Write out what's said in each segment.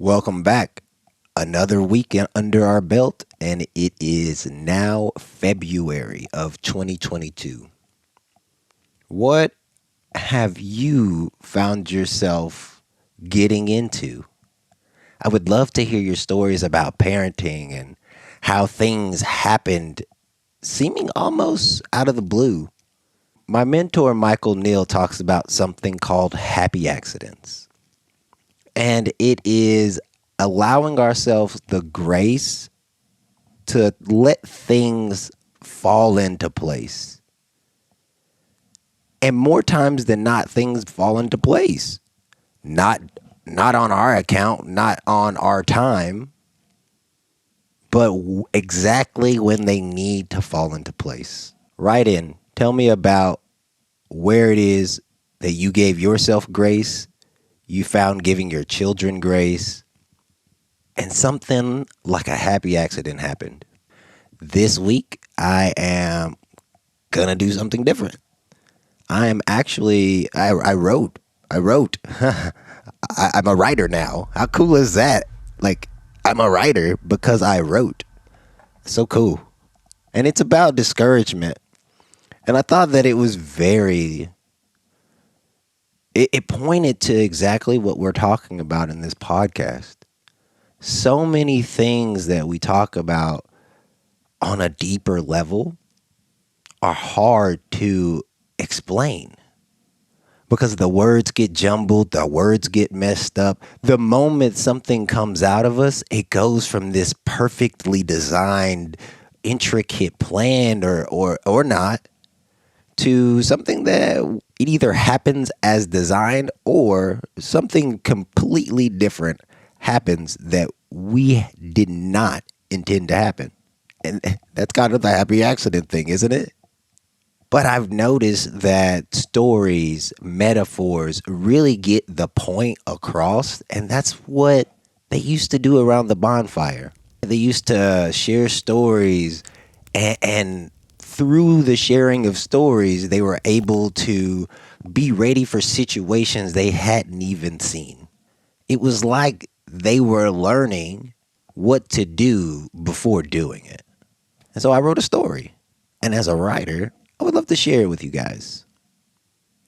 Welcome back. Another weekend under our belt, and it is now February of 2022. What have you found yourself getting into? I would love to hear your stories about parenting and how things happened seeming almost out of the blue. My mentor, Michael Neal, talks about something called happy accidents. And it is allowing ourselves the grace to let things fall into place. And more times than not, things fall into place. Not not on our account, not on our time, but exactly when they need to fall into place. Write in. Tell me about where it is that you gave yourself grace, you found giving your children grace, and something like a happy accident happened. This week, I am gonna do something different. I am actually, I wrote. I'm a writer now. How cool is that? Like, I'm a writer because I wrote. So cool. And it's about discouragement. And I thought that it was it pointed to exactly what we're talking about in this podcast. So many things that we talk about on a deeper level are hard to explain because the words get jumbled, the words get messed up. The moment something comes out of us, it goes from this perfectly designed, intricate plan or not to something that it either happens as designed or something completely different happens that we did not intend to happen. And that's kind of the happy accident thing, isn't it? But I've noticed that stories, metaphors really get the point across. And that's what they used to do around the bonfire. They used to share stories, and through the sharing of stories, they were able to be ready for situations they hadn't even seen. It was like they were learning what to do before doing it. And so I wrote a story. And as a writer, I would love to share it with you guys.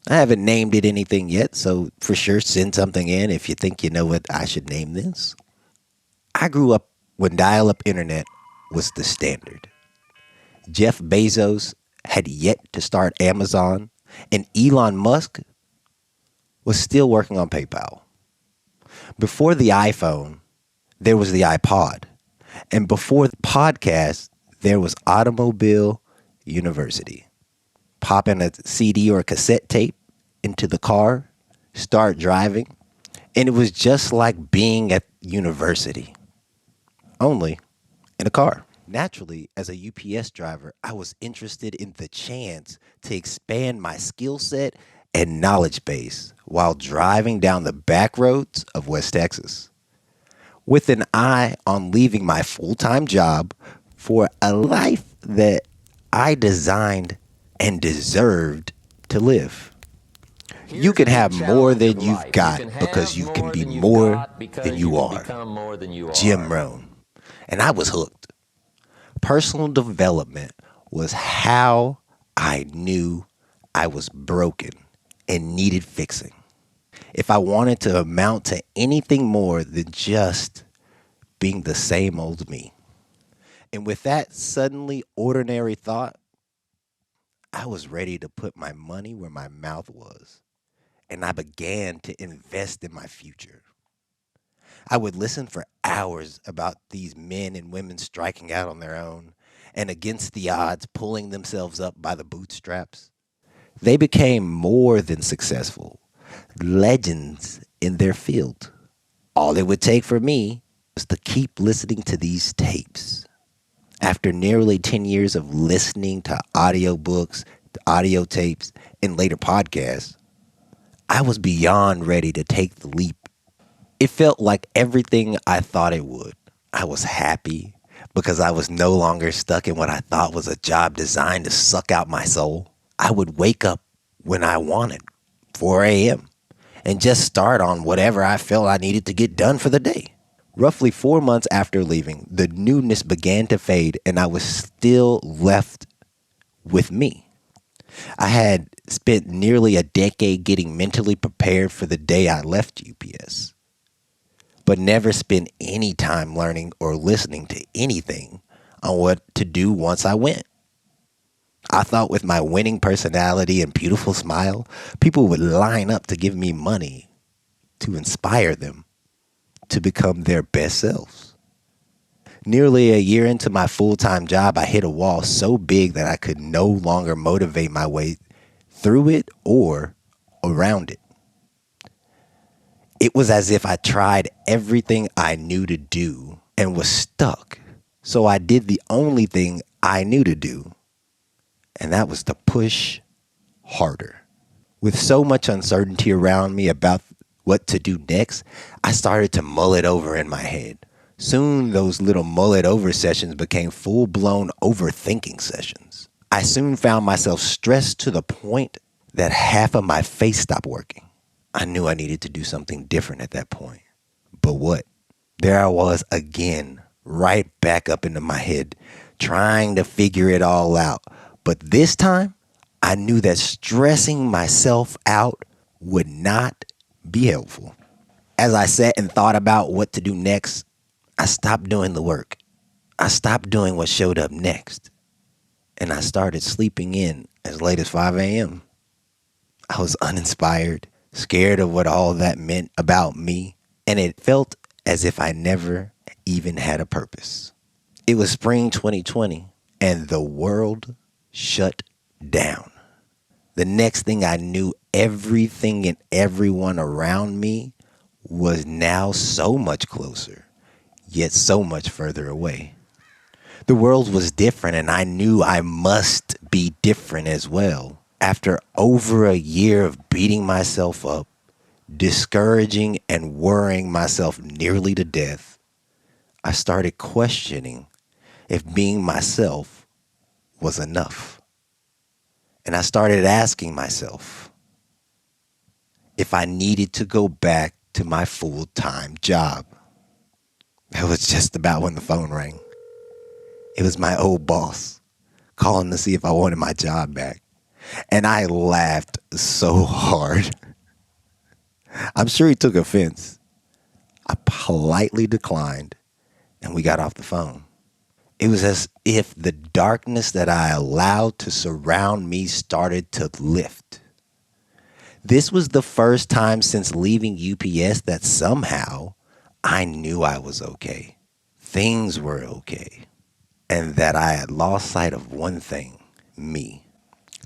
I haven't named it anything yet, so for sure send something in if you think you know what I should name this. I grew up when dial-up internet was the standard. Jeff Bezos had yet to start Amazon, and Elon Musk was still working on PayPal. Before the iPhone, there was the iPod. And before the podcast, there was Automobile University. Pop in a CD or a cassette tape into the car, start driving, and it was just like being at university, only in a car. Naturally, as a UPS driver, I was interested in the chance to expand my skill set and knowledge base while driving down the back roads of West Texas, with an eye on leaving my full-time job for a life that I designed and deserved to live. You can have more than you've got because you can be more than you are. Jim Rohn. And I was hooked. Personal development was how I knew I was broken and needed fixing. If I wanted to amount to anything more than just being the same old me. And with that suddenly ordinary thought, I was ready to put my money where my mouth was. And I began to invest in my future. I would listen for hours about these men and women striking out on their own and against the odds, pulling themselves up by the bootstraps. They became more than successful, legends in their field. All it would take for me was to keep listening to these tapes. After nearly 10 years of listening to audiobooks, audio tapes, and later podcasts, I was beyond ready to take the leap. It felt like everything I thought it would. I was happy because I was no longer stuck in what I thought was a job designed to suck out my soul. I would wake up when I wanted, 4 a.m., and just start on whatever I felt I needed to get done for the day. Roughly 4 months after leaving, the newness began to fade and I was still left with me. I had spent nearly a decade getting mentally prepared for the day I left UPS, but never spent any time learning or listening to anything on what to do once I went. I thought with my winning personality and beautiful smile, people would line up to give me money to inspire them to become their best selves. Nearly a year into my full-time job, I hit a wall so big that I could no longer motivate my way through it or around it. It was as if I tried everything I knew to do and was stuck. So I did the only thing I knew to do, and that was to push harder. With so much uncertainty around me about what to do next, I started to mull it over in my head. Soon those little mull it over sessions became full-blown overthinking sessions. I soon found myself stressed to the point that half of my face stopped working. I knew I needed to do something different at that point. But what? There I was again, right back up into my head, trying to figure it all out. But this time, I knew that stressing myself out would not be helpful. As I sat and thought about what to do next, I stopped doing the work. I stopped doing what showed up next. And I started sleeping in as late as 5 a.m. I was uninspired, scared of what all that meant about me, and it felt as if I never even had a purpose. It was spring 2020, and the world shut down. The next thing I knew, everything and everyone around me was now so much closer, yet so much further away. The world was different, and I knew I must be different as well. After over a year of beating myself up, discouraging and worrying myself nearly to death, I started questioning if being myself was enough. And I started asking myself if I needed to go back to my full-time job. That was just about when the phone rang. It was my old boss calling to see if I wanted my job back. And I laughed so hard. I'm sure he took offense. I politely declined, and we got off the phone. It was as if the darkness that I allowed to surround me started to lift. This was the first time since leaving UPS that somehow I knew I was okay. Things were okay. And that I had lost sight of one thing, me.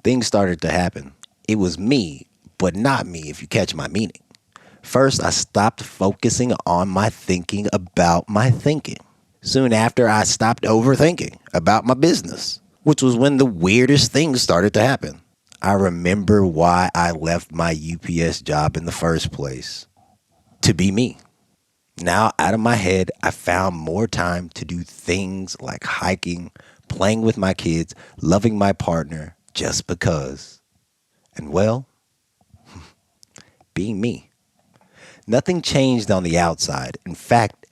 Things started to happen. It was me, but not me, if you catch my meaning. First, I stopped focusing on my thinking about my thinking. Soon after, I stopped overthinking about my business, which was when the weirdest things started to happen. I remember why I left my UPS job in the first place. To be me. Now, out of my head, I found more time to do things like hiking, playing with my kids, loving my partner, just because. And well, being me. Nothing changed on the outside. In fact,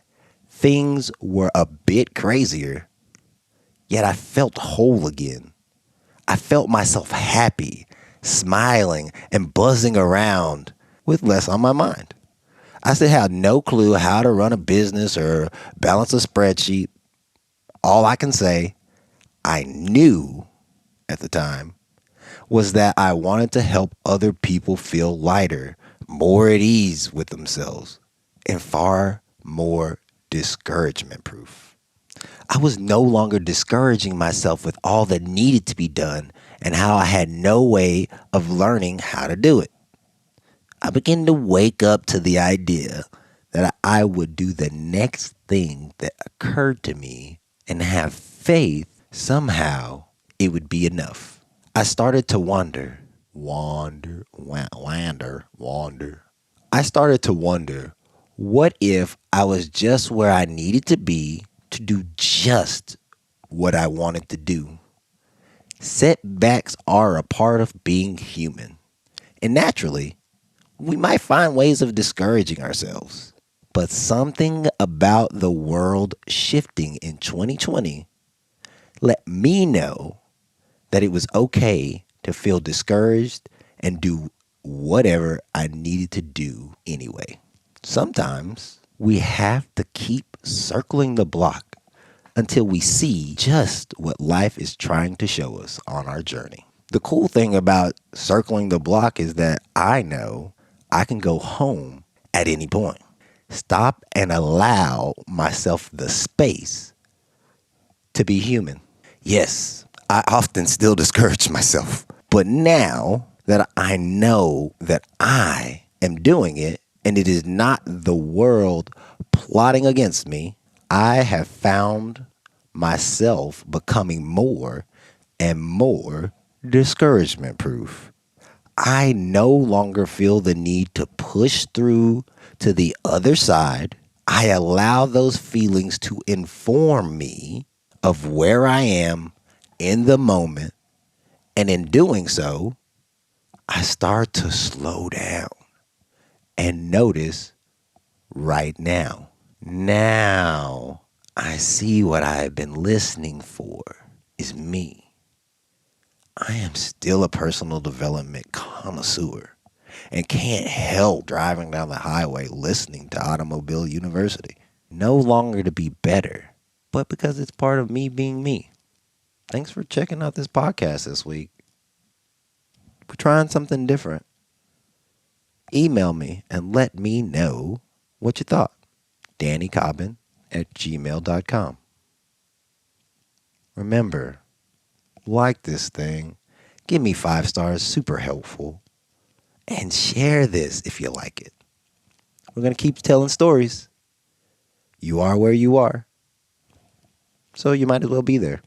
things were a bit crazier. Yet I felt whole again. I felt myself happy, smiling, and buzzing around with less on my mind. I still had no clue how to run a business or balance a spreadsheet. All I can say, I knew at the time, was that I wanted to help other people feel lighter, more at ease with themselves, and far more discouragement proof. I was no longer discouraging myself with all that needed to be done and how I had no way of learning how to do it. I began to wake up to the idea that I would do the next thing that occurred to me and have faith somehow it would be enough. I started to wander. I started to wonder, what if I was just where I needed to be to do just what I wanted to do? Setbacks are a part of being human. And naturally, we might find ways of discouraging ourselves. But something about the world shifting in 2020 let me know that it was okay to feel discouraged and do whatever I needed to do anyway. Sometimes we have to keep circling the block until we see just what life is trying to show us on our journey. The cool thing about circling the block is that I know I can go home at any point. Stop and allow myself the space to be human. Yes, I often still discourage myself, but now that I know that I am doing it and it is not the world plotting against me, I have found myself becoming more and more discouragement proof. I no longer feel the need to push through to the other side. I allow those feelings to inform me of where I am in the moment. And in doing so, I start to slow down and notice right now. Now I see what I have been listening for is me. I am still a personal development connoisseur and can't help driving down the highway listening to Automobile University. No longer to be better, but because it's part of me being me. Thanks for checking out this podcast this week. We're trying something different. Email me and let me know what you thought. DannyCobbin@gmail.com. Remember, like this thing, give me 5 stars, super helpful, and share this if you like it. We're going to keep telling stories. You are where you are, so you might as well be there.